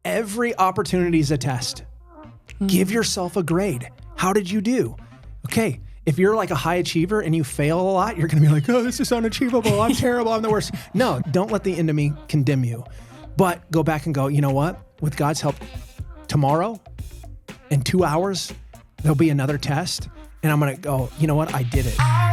every opportunity is a test. Give yourself a grade. How did you do? Okay. If you're like a high achiever and you fail a lot, you're going to be like, oh, this is unachievable. I'm terrible. I'm the worst. No, don't let the enemy condemn you. But go back and go, you know what? With God's help, tomorrow in 2 hours, there'll be another test. And I'm going to go, you know what? I did it. All right.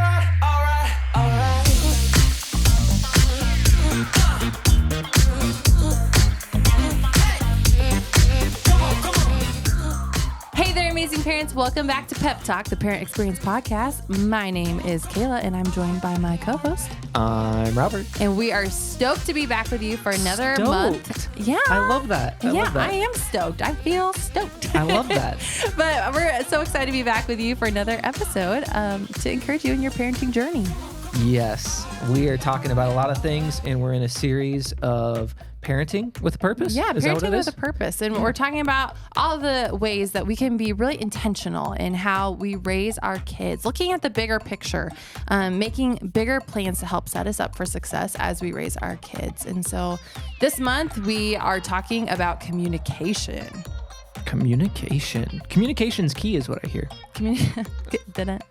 Hey there, amazing parents. Welcome back to P.E.P Talk, the Parent Experience Podcast. My name is Kayla, and I'm joined by my co-host. I'm Robert. And we are stoked to be back with you for another month. Yeah. I love that. I am stoked. I feel stoked. I love that. But we're so excited to be back with you for another episode to encourage you in your parenting journey. Yes. We are talking about a lot of things, and we're in a series of parenting with a purpose. Yeah, is that what parenting it with is? a purpose. And we're talking about all the ways that we can be really intentional in how we raise our kids, looking at the bigger picture, making bigger plans to help set us up for success as we raise our kids. And so this month we are talking about communication. Communication's key is what I hear. It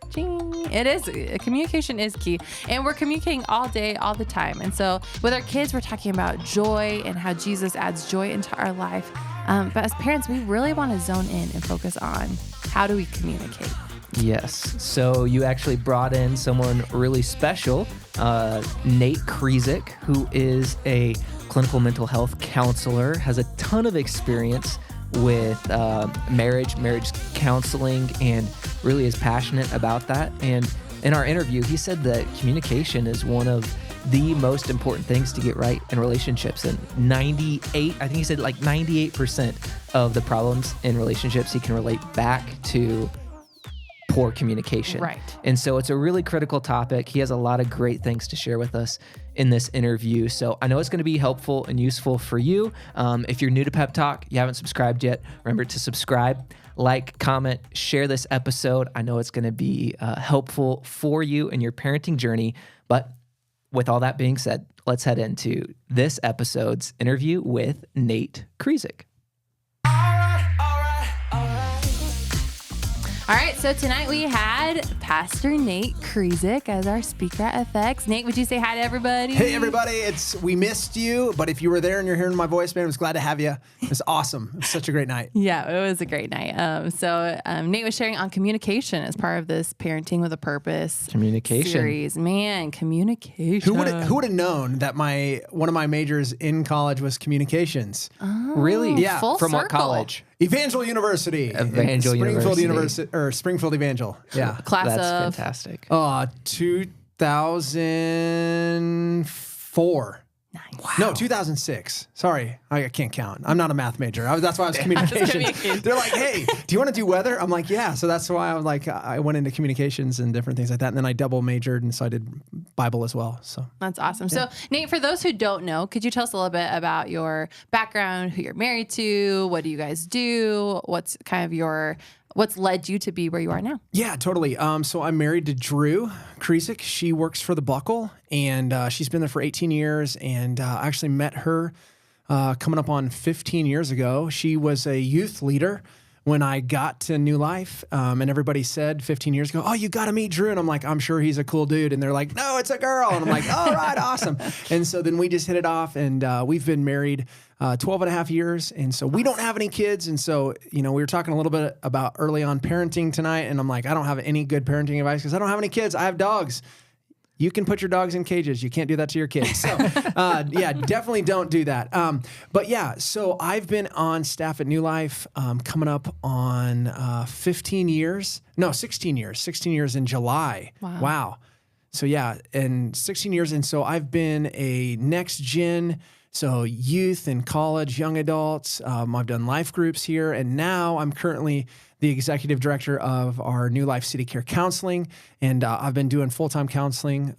is. Communication is key. And we're communicating all day, all the time. And so with our kids, we're talking about joy and how Jesus adds joy into our life. But as parents, we really want to zone in and focus on how do we communicate. Yes. So you actually brought in someone really special, Nate Krizek, who is a clinical mental health counselor, has a ton of experience with marriage counseling, and really is passionate about that. And in our interview, he said that communication is one of the most important things to get right in relationships. And 98% of the problems in relationships he can relate back to poor communication. Right. And so it's a really critical topic. He has a lot of great things to share with us in this interview. So I know it's going to be helpful and useful for you. If you're new to P.E.P Talk, you haven't subscribed yet, remember to subscribe, like, comment, share this episode. I know it's going to be helpful for you in your parenting journey. But with all that being said, let's head into this episode's interview with Nate Krizek. All right, so tonight we had Pastor Nate Krizek as our speaker at FX. Nate, would you say hi to everybody? Hey, everybody. We missed you, but if you were there and you're hearing my voice, man, I was glad to have you. It was awesome. It was such a great night. Yeah, it was a great night. So Nate was sharing on communication as part of this Parenting with a Purpose series. Man, communication. Who would have known that one of my majors in college was communications? Oh, Really? Yeah. Full From circle. what college? Evangel University. Springfield Evangel. Yeah. Class That's of fantastic. 2004. Nice. Wow. No, 2006. Sorry, I can't count. I'm not a math major. That's why I was communications. They're like, hey, do you want to do weather? I'm like, yeah. So that's why I was like, I went into communications and different things like that. And then I double majored, and so I did Bible as well. So That's awesome. Yeah. So Nate, for those who don't know, could you tell us a little bit about your background, who you're married to, what do you guys do, what's led you to be where you are now? Yeah, totally. So I'm married to Drew Krizek. She works for the Buckle, and she's been there for 18 years. And I actually met her coming up on 15 years ago. She was a youth leader when I got to New Life, and everybody said 15 years ago, oh, you got to meet Drew. And I'm like, I'm sure he's a cool dude. And they're like, no, it's a girl. And I'm like, all right, awesome. And so then we just hit it off, and we've been married 12 and a half years. And so we don't have any kids. And so, we were talking a little bit about early on parenting tonight. And I'm like, I don't have any good parenting advice because I don't have any kids. I have dogs. You can put your dogs in cages. You can't do that to your kids. So, yeah, definitely don't do that. But yeah, so I've been on staff at New Life coming up on 16 years in July. Wow. So yeah, and 16 years. And so I've been a next gen, so youth and college, young adults. I've done life groups here. And now I'm currently the executive director of our New Life City Care Counseling. And I've been doing full-time counseling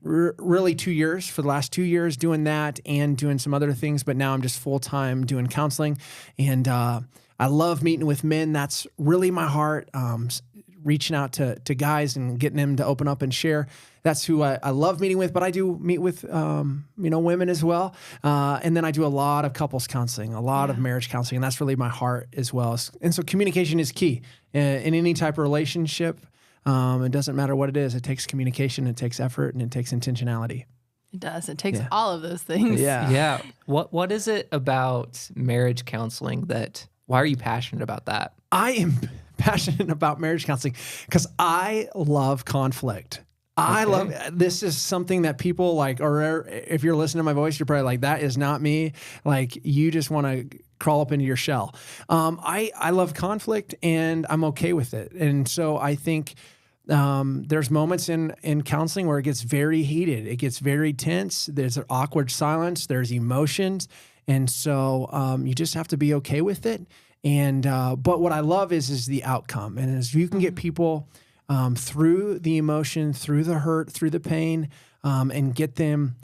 really 2 years, for the last 2 years doing that and doing some other things. But now I'm just full-time doing counseling. And I love meeting with men. That's really my heart, reaching out to guys and getting them to open up and share. that's who I love meeting with, but I do meet with, women as well. And then I do a lot of couples counseling, a lot of marriage counseling, and that's really my heart as well. And so communication is key in any type of relationship. It doesn't matter what it is. It takes communication, it takes effort, and it takes intentionality. It does. It takes all of those things. Yeah. What is it about marriage counseling why are you passionate about that? I am passionate about marriage counseling because I love conflict. This is something that people like, or if you're listening to my voice, you're probably like, that is not me. Like, you just want to crawl up into your shell. I love conflict and I'm okay with it. And so I think there's moments in counseling where it gets very heated. It gets very tense. There's an awkward silence. There's emotions. And so you just have to be okay with it. And but what I love is the outcome. And as you can get people through the emotion, through the hurt, through the pain, and get them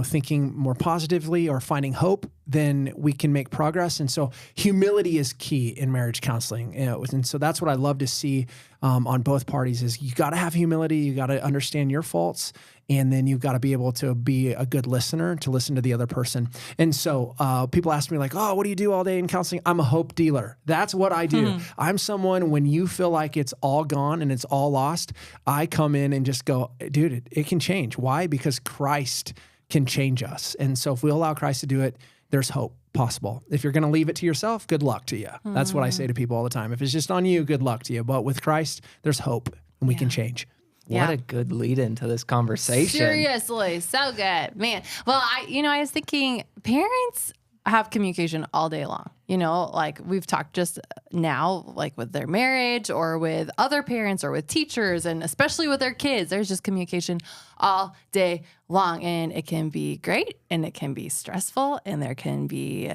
thinking more positively or finding hope, then we can make progress. And so humility is key in marriage counseling. And so that's what I love to see on both parties is you got to have humility. You got to understand your faults. And then you've got to be able to be a good listener, to listen to the other person. And so people ask me like, oh, what do you do all day in counseling? I'm a hope dealer. That's what I do. I'm someone, when you feel like it's all gone and it's all lost, I come in and just go, dude, it can change. Why? Because Christ can change us. And so if we allow Christ to do it, there's hope possible. If you're going to leave it to yourself, good luck to you. That's what I say to people all the time. If it's just on you, good luck to you. But with Christ, there's hope and we can change. What a good lead into this conversation. Seriously, so good, man. Well, I was thinking parents have communication all day long. Like we've talked just now, like with their marriage or with other parents or with teachers, and especially with their kids, there's just communication all day long, and it can be great and it can be stressful, and there can be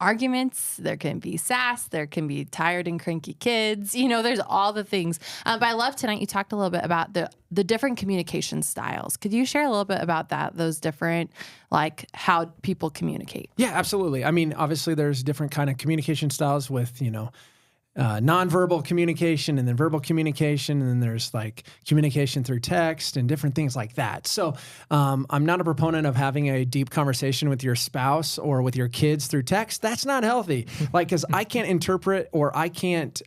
arguments, there can be sass, there can be tired and cranky kids, there's all the things. But I love tonight you talked a little bit about the different communication styles. Could you share a little bit about that, those different, like how people communicate? Yeah, absolutely. I mean, obviously there's different kind of communication styles with, nonverbal communication and then verbal communication. And then there's like communication through text and different things like that. So I'm not a proponent of having a deep conversation with your spouse or with your kids through text. That's not healthy. Like, because I can't interpret or I can't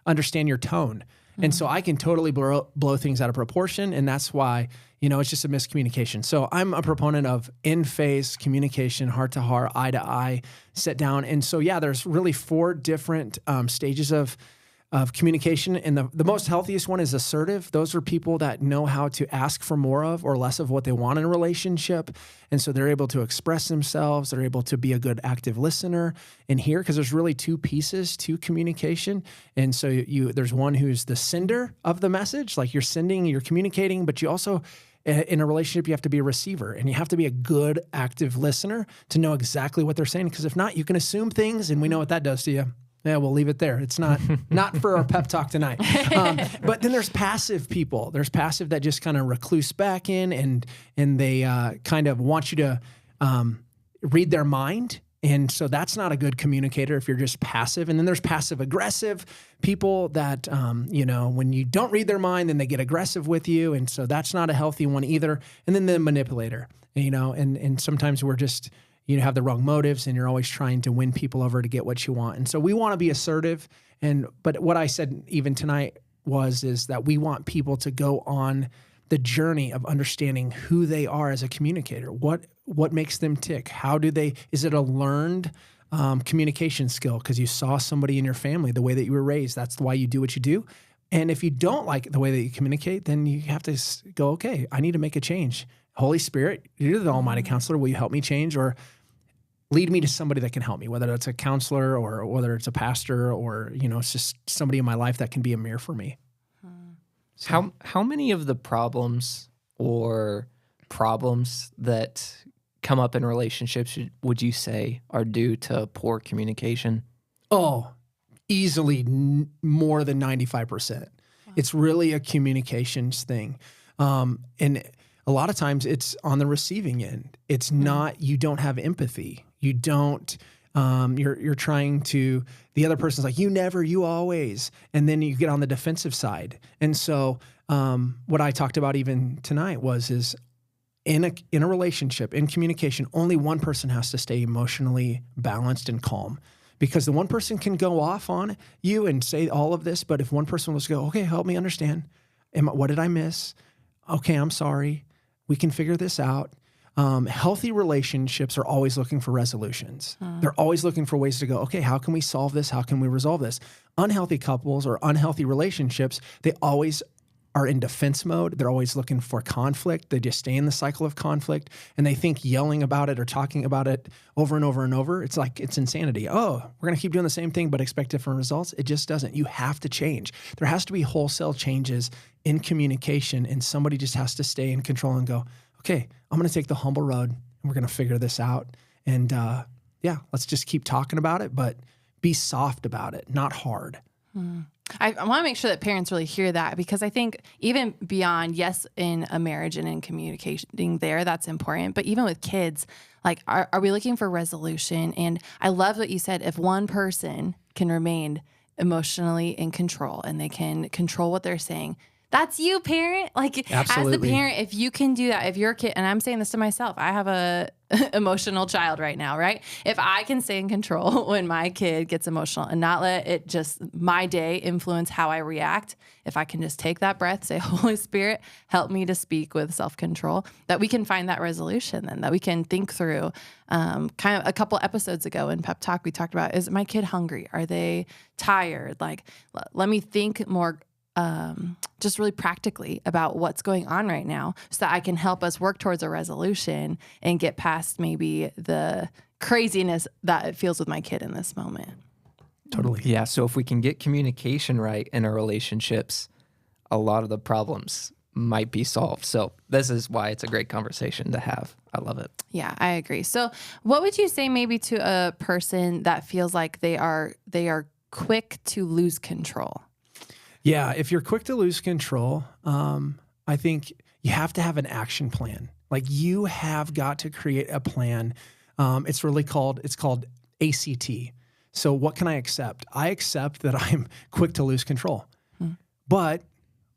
understand your tone. And so I can totally blow things out of proportion. And that's why, it's just a miscommunication. So I'm a proponent of in-face communication, heart to heart, eye to eye, sit down. And so, there's really 4 different stages of communication. And the most healthiest one is assertive. Those are people that know how to ask for more of or less of what they want in a relationship. And so they're able to express themselves. They're able to be a good active listener and hear, because there's really 2 pieces to communication. And so there's one who's the sender of the message, like you're sending, you're communicating, but you also, in a relationship, you have to be a receiver, and you have to be a good active listener to know exactly what they're saying. Because if not, you can assume things, and we know what that does to you. Yeah, we'll leave it there. It's not for our pep talk tonight. But then there's passive people. There's passive that just kind of recluse back in, and they kind of want you to read their mind. And so that's not a good communicator if you're just passive. And then there's passive aggressive people that, when you don't read their mind, then they get aggressive with you. And so that's not a healthy one either. And then the manipulator, and sometimes we're just, have the wrong motives, and you're always trying to win people over to get what you want. And so we want to be assertive. But what I said even tonight is that we want people to go on the journey of understanding who they are as a communicator. What makes them tick? Is it a learned communication skill because you saw somebody in your family, the way that you were raised? That's why you do what you do. And if you don't like the way that you communicate, then you have to go, okay, I need to make a change. Holy Spirit, you're the Almighty Counselor. Will you help me change, or lead me to somebody that can help me, whether it's a counselor or whether it's a pastor or, it's just somebody in my life that can be a mirror for me. So. How many of the problems that come up in relationships would you say are due to poor communication? Oh, easily more than 95%. Wow. It's really a communications thing. And a lot of times it's on the receiving end. It's not, you don't have empathy. You don't, you're trying to, the other person's like, you never, you always. And then you get on the defensive side. And so what I talked about even tonight is in a relationship, in communication, only one person has to stay emotionally balanced and calm. Because the one person can go off on you and say all of this, but if one person was to go, okay, help me understand. What did I miss? Okay, I'm sorry. We can figure this out. Healthy relationships are always looking for resolutions. They're always looking for ways to go, okay, how can we solve this? How can we resolve this? Unhealthy couples or unhealthy relationships, they always are in defense mode. They're always looking for conflict. They just stay in the cycle of conflict, and they think yelling about it or talking about it over and over and over, it's like, it's insanity. Oh, we're going to keep doing the same thing but expect different results. It just doesn't. You have to change. There has to be wholesale changes in communication, and somebody just has to stay in control and go, okay, I'm going to take the humble road, and we're going to figure this out. And let's just keep talking about it, but be soft about it, not hard. I want to make sure that parents really hear that, because I think even beyond, yes, in a marriage and in communicating there, that's important. But even with kids, like, are we looking for resolution? And I love what you said. If one person can remain emotionally in control and they can control what they're saying, that's you, parent. Like, Absolutely. as the parent, if you can do that, if your kid, and I'm saying this to myself, I have a emotional child right now, right? If I can stay in control when my kid gets emotional and not let it just my day influence how I react, if I can just take that breath, say, Holy Spirit, help me to speak with self-control, that we can find that resolution then, that we can think through. Kind of a couple episodes ago in Pep Talk, we talked about, is my kid hungry? Are they tired? Like, let me think more just really practically about what's going on right now so that I can help us work towards a resolution and get past maybe the craziness that it feels with my kid in this moment. Totally. Yeah. So if we can get communication right in our relationships, a lot of the problems might be solved. So this is why it's a great conversation to have. I love it. Yeah, I agree. So what would you say maybe to a person that feels like they are quick to lose control? Yeah, if you're quick to lose control, I think you have to have an action plan. Like, you have got to create a plan. It's called ACT. So what can I accept? I accept that I'm quick to lose control. But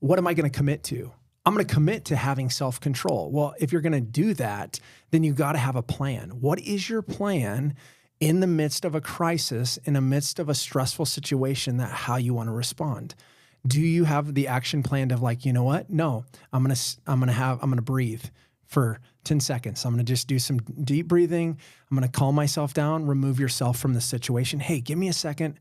what am I going to commit to? I'm going to commit to having self-control. Well, if you're going to do that, then you got to have a plan. What is your plan in the midst of a crisis, in the midst of a stressful situation, that how you want to respond? Do you have the action plan of, like, you know what? No, I'm going to breathe for 10 seconds. I'm going to just do some deep breathing. I'm going to calm myself down, remove yourself from the situation. Hey, give me a second.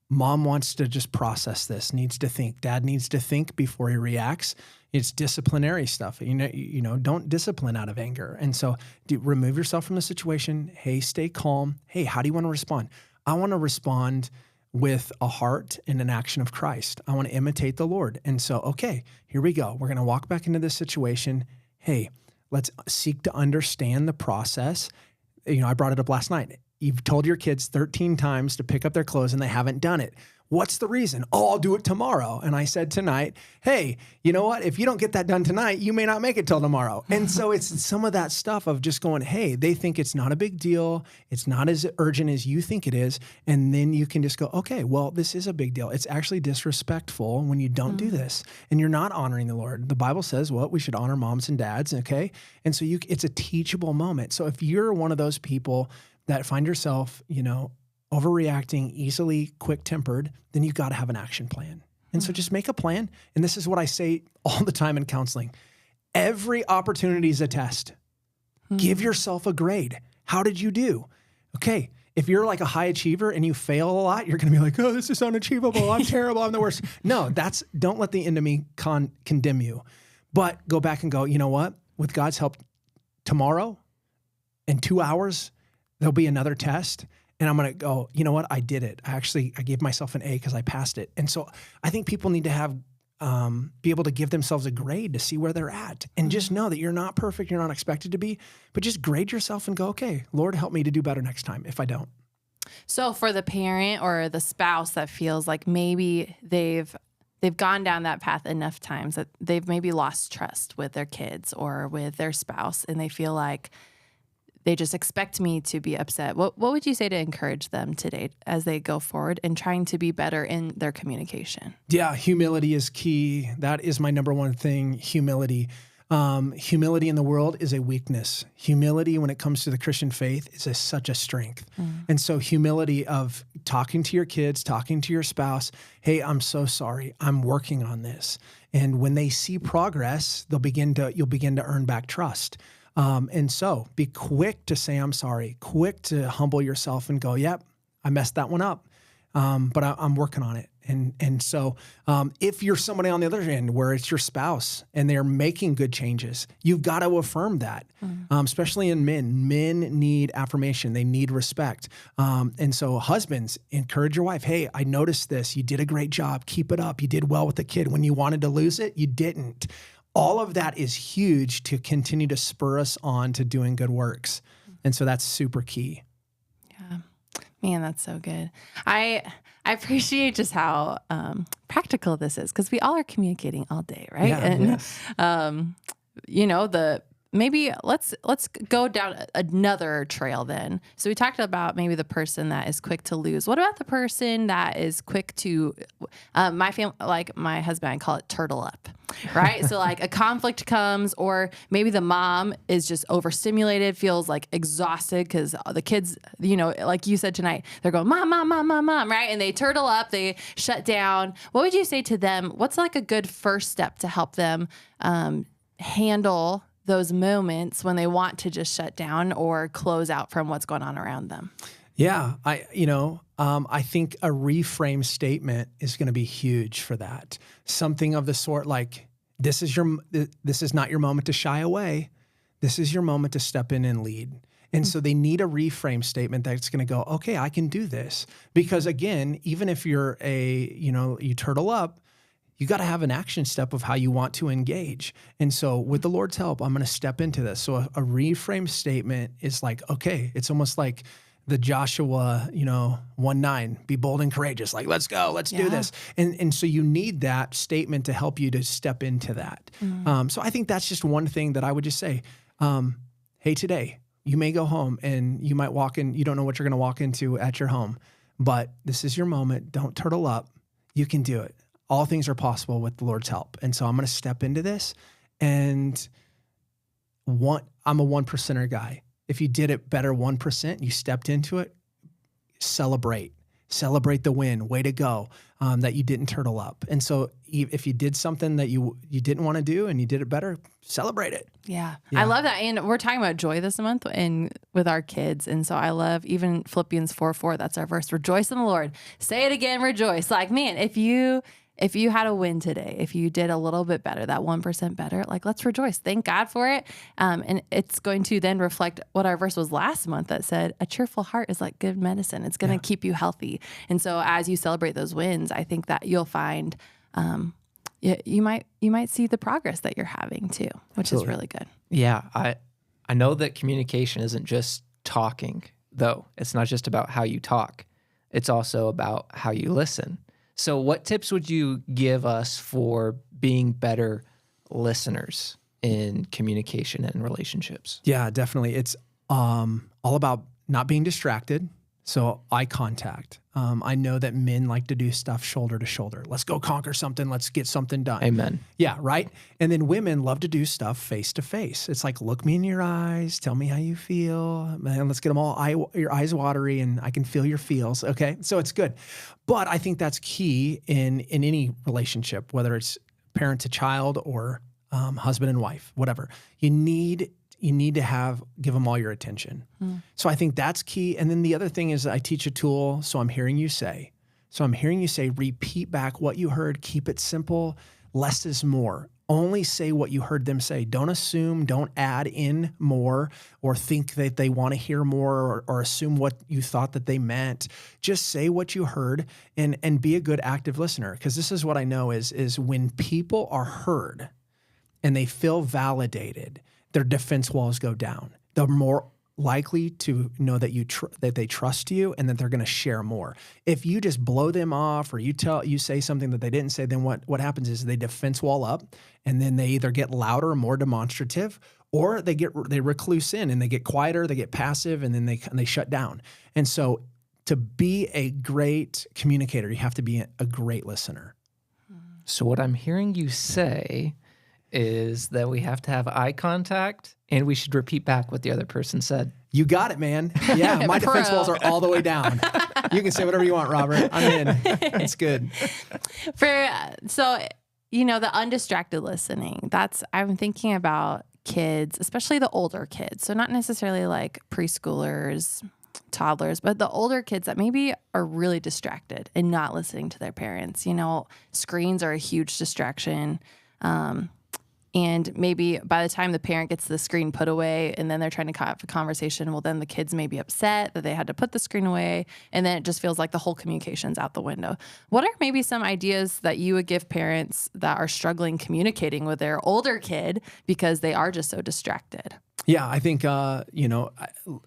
Mom wants to just process this, needs to think. Dad needs to think before he reacts. It's disciplinary stuff. You know, don't discipline out of anger. And so remove yourself from the situation. Hey, stay calm. Hey, how do you want to respond? I want to respond with a heart and an action of Christ. I want to imitate the Lord. And so, okay, here we go. We're going to walk back into this situation. Hey, let's seek to understand the process. You know, I brought it up last night. You've told your kids 13 times to pick up their clothes and they haven't done it. What's the reason? Oh, I'll do it tomorrow. And I said tonight, hey, you know what? If you don't get that done tonight, you may not make it till tomorrow. And so it's some of that stuff of just going, hey, they think it's not a big deal. It's not as urgent as you think it is. And then you can just go, okay, well, this is a big deal. It's actually disrespectful when you don't do this and you're not honoring the Lord. The Bible says, well, we should honor moms and dads. Okay. And so it's a teachable moment. So if you're one of those people that find yourself, you know, overreacting, easily quick-tempered, then you've got to have an action plan. And so just make a plan. And this is what I say all the time in counseling. Every opportunity is a test. Give yourself a grade. How did you do? Okay, if you're like a high achiever and you fail a lot, you're going to be like, oh, this is unachievable. I'm terrible. I'm the worst. No, don't let the enemy condemn you. But go back and go, you know what? With God's help, tomorrow, in 2 hours, there'll be another test. And I'm going to go, you know what? I did it. I gave myself an A because I passed it. And so I think people need to have, be able to give themselves a grade to see where they're at and just know that you're not perfect. You're not expected to be, but just grade yourself and go, okay, Lord, help me to do better next time if I don't. So for the parent or the spouse that feels like maybe they've gone down that path enough times that they've maybe lost trust with their kids or with their spouse, and they feel like they just expect me to be upset. What would you say to encourage them today as they go forward in trying to be better in their communication? Yeah, humility is key. That is my number one thing, humility. Humility in the world is a weakness. Humility when it comes to the Christian faith is such a strength. And so humility of talking to your kids, talking to your spouse, hey, I'm so sorry. I'm working on this. And when they see progress, you'll begin to earn back trust. And so be quick to say, I'm sorry, quick to humble yourself and go, yep, I messed that one up. But I'm working on it. And so if you're somebody on the other end where it's your spouse and they're making good changes, you've got to affirm that, especially in men. Men need affirmation. They need respect. And so husbands, encourage your wife. Hey, I noticed this. You did a great job. Keep it up. You did well with the kid. When you wanted to lose it, you didn't. All of that is huge to continue to spur us on to doing good works. And so that's super key. Yeah. Man, that's so good. I appreciate just how practical this is because we all are communicating all day, right? Yeah, and yes. Maybe let's go down another trail then. So we talked about maybe the person that is quick to lose. What about the person that is quick to my family, like my husband, I call it turtle up, right? So like a conflict comes, or maybe the mom is just overstimulated, feels like exhausted because the kids, like you said tonight, they're going, mom, mom, mom, mom, mom, right? And they turtle up, they shut down. What would you say to them? What's like a good first step to help them handle those moments when they want to just shut down or close out from what's going on around them? Yeah, I think a reframe statement is going to be huge for that. Something of the sort like, this is not your moment to shy away. This is your moment to step in and lead. And so they need a reframe statement that's going to go, okay, I can do this. Because again, even if you're you turtle up, you got to have an action step of how you want to engage. And so with the Lord's help, I'm going to step into this. So a reframe statement is like, okay, it's almost like the Joshua, 1:9, be bold and courageous. Like, let's go, let's do this. And so you need that statement to help you to step into that. So I think that's just one thing that I would just say, hey, today you may go home and you might walk in, you don't know what you're going to walk into at your home, but this is your moment. Don't turtle up. You can do it. All things are possible with the Lord's help. And so I'm going to step into this, and I'm a 1%er guy. If you did it better 1%, you stepped into it, celebrate the win. Way to go, that you didn't turtle up. And so if you did something that you didn't want to do and you did it better, celebrate it. Yeah. I love that. And we're talking about joy this month with our kids. And so I love even Philippians 4:4. That's our verse. Rejoice in the Lord. Say it again, rejoice. Like, man, if you had a win today, if you did a little bit better, that 1% better, like, let's rejoice. Thank God for it. And it's going to then reflect what our verse was last month that said, a cheerful heart is like good medicine. It's going to keep you healthy. And so as you celebrate those wins, I think that you'll find you might see the progress that you're having too, which is really good. Yeah. I know that communication isn't just talking, though. It's not just about how you talk. It's also about how you listen. So what tips would you give us for being better listeners in communication and relationships? Yeah, definitely. It's all about not being distracted. So eye contact. I know that men like to do stuff shoulder to shoulder. Let's go conquer something. Let's get something done. Amen. Yeah, right? And then women love to do stuff face to face. It's like, look me in your eyes. Tell me how you feel. Man, let's get them all your eyes watery and I can feel your feels. Okay, so it's good. But I think that's key in any relationship, whether it's parent to child or husband and wife, whatever. You need to give them all your attention. So I think that's key. And then the other thing is I teach a tool. So I'm hearing you say, repeat back what you heard, keep it simple. Less is more. Only say what you heard them say. Don't assume, don't add in more or think that they want to hear more or assume what you thought that they meant. Just say what you heard and be a good active listener. Because this is what I know is when people are heard and they feel validated, their defense walls go down. They're more likely to know that that they trust you and that they're going to share more. If you just blow them off or you say something that they didn't say, then what happens is they defense wall up, and then they either get louder, more demonstrative, or they recluse in and they get quieter, they get passive, and then they shut down. And so to be a great communicator, you have to be a great listener. So what I'm hearing you say is that we have to have eye contact and we should repeat back what the other person said. You got it, man. Yeah, my defense walls are all the way down. You can say whatever you want, Robert. I'm in. It's good. The undistracted listening, I'm thinking about kids, especially the older kids. So not necessarily like preschoolers, toddlers, but the older kids that maybe are really distracted and not listening to their parents. Screens are a huge distraction. And maybe by the time the parent gets the screen put away and then they're trying to have a conversation, well, then the kids may be upset that they had to put the screen away. And then it just feels like the whole communication's out the window. What are maybe some ideas that you would give parents that are struggling communicating with their older kid because they are just so distracted? Yeah, I think,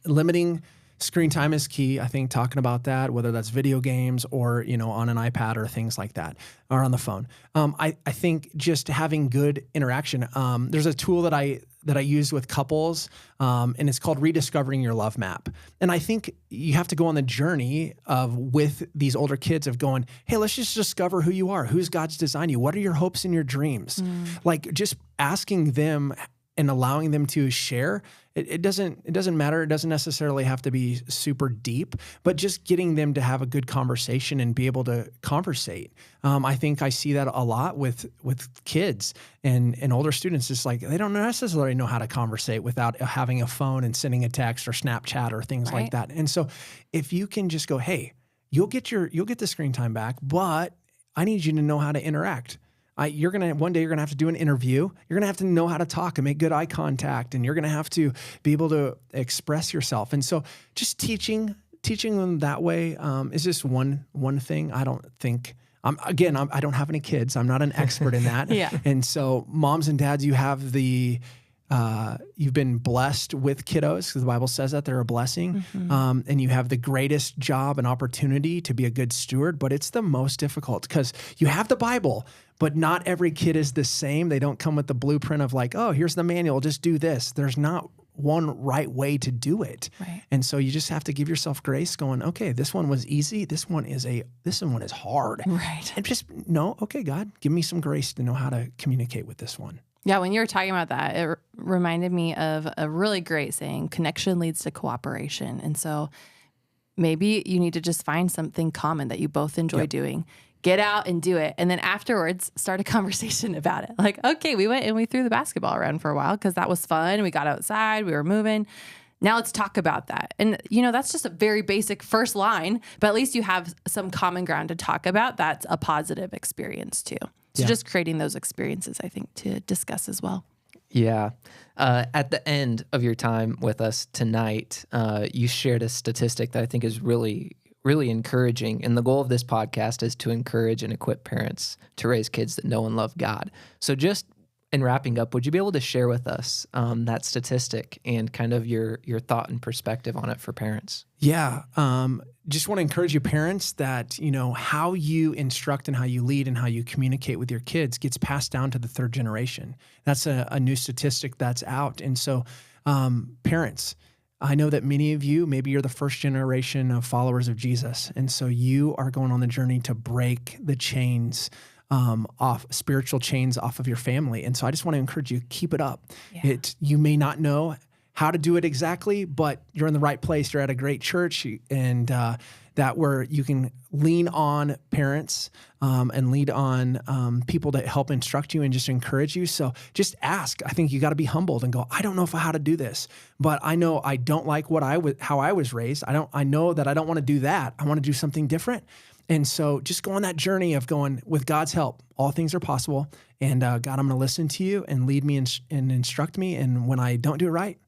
limiting screen time is key. I think talking about that, whether that's video games or, on an iPad or things like that, or on the phone. I think just having good interaction. There's a tool that I use with couples, and it's called Rediscovering Your Love Map. And I think you have to go on the journey with these older kids of going, hey, let's just discover who you are. Who's God's designed you? What are your hopes and your dreams? Like just asking them and allowing them to share. It doesn't matter. It doesn't necessarily have to be super deep, but just getting them to have a good conversation and be able to conversate. I think I see that a lot with kids and older students. It's like they don't necessarily know how to conversate without having a phone and sending a text or Snapchat or things like that. And so if you can just go, hey, you'll get the screen time back, but I need you to know how to interact. One day you're gonna have to do an interview. You're gonna have to know how to talk and make good eye contact, and you're gonna have to be able to express yourself. And so, just teaching them that way is just one thing. I don't think. I don't have any kids. I'm not an expert in that. Yeah. And so, moms and dads, you've been blessed with kiddos because the Bible says that they're a blessing. Mm-hmm. And you have the greatest job and opportunity to be a good steward, but it's the most difficult because you have the Bible, but not every kid is the same. They don't come with the blueprint of like, oh, here's the manual, just do this. There's not one right way to do it. Right. And so you just have to give yourself grace going, okay, this one was easy. This one is hard. Right. And just know, okay, God, give me some grace to know how to communicate with this one. Yeah, when you were talking about that, it reminded me of a really great saying, connection leads to cooperation. And so maybe you need to just find something common that you both enjoy doing. Get out and do it. And then afterwards, start a conversation about it. Like, okay, we went and we threw the basketball around for a while because that was fun. We got outside, we were moving. Now let's talk about that. And, that's just a very basic first line, but at least you have some common ground to talk about. That's a positive experience too. So just creating those experiences, I think, to discuss as well. Yeah. At the end of your time with us tonight, you shared a statistic that I think is really, really encouraging. And the goal of this podcast is to encourage and equip parents to raise kids that know and love God. So just in wrapping up, would you be able to share with us that statistic and kind of your thought and perspective on it for parents? Yeah. Just want to encourage you parents that, how you instruct and how you lead and how you communicate with your kids gets passed down to the third generation. That's a new statistic that's out. And so parents, I know that many of you, maybe you're the first generation of followers of Jesus. And so you are going on the journey to break the spiritual chains off of your family. And so I just want to encourage you, keep it up. Yeah. You may not know how to do it exactly, but you're in the right place. You're at a great church, and that where you can lean on parents and lead on people to help instruct you and just encourage you. So just ask. I think you got to be humbled and go, I don't know how to do this, but I know I don't like how I was raised. I know that I don't want to do that. I want to do something different. And so just go on that journey of going, with God's help, all things are possible. And God, I'm going to listen to you and lead me and instruct me. And when I don't do it right,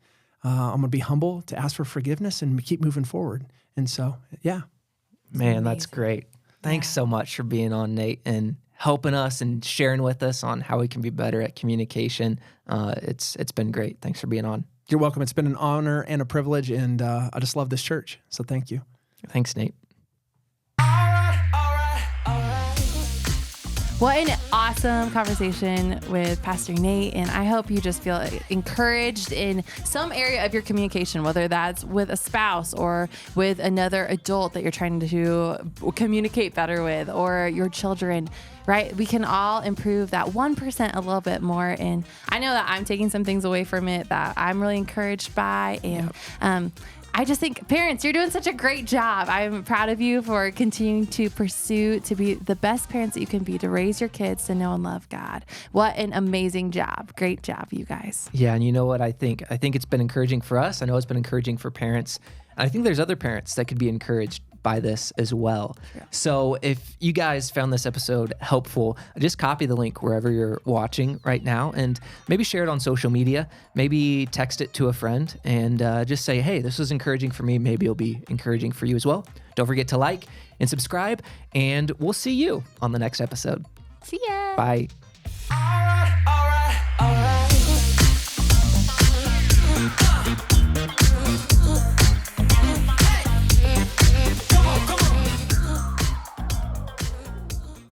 I'm going to be humble to ask for forgiveness and keep moving forward. And so, yeah. Man, that's great. Thanks so much for being on, Nate, and helping us and sharing with us on how we can be better at communication. It's been great. Thanks for being on. You're welcome. It's been an honor and a privilege, and I just love this church. So thank you. Thanks, Nate. What an awesome conversation with Pastor Nate. And I hope you just feel encouraged in some area of your communication, whether that's with a spouse or with another adult that you're trying to communicate better with, or your children, right? We can all improve that 1% a little bit more. And I know that I'm taking some things away from it that I'm really encouraged by. And, I just think, parents, you're doing such a great job. I'm proud of you for continuing to pursue to be the best parents that you can be, to raise your kids to know and love God. What an amazing job. Great job, you guys. Yeah, and you know what I think? I think it's been encouraging for us. I know it's been encouraging for parents. I think there's other parents that could be encouraged by this as well. Yeah. So if you guys found this episode helpful, just copy the link wherever you're watching right now and maybe share it on social media, maybe text it to a friend and just say, hey, this was encouraging for me. Maybe it'll be encouraging for you as well. Don't forget to like and subscribe, and we'll see you on the next episode. See ya. Bye.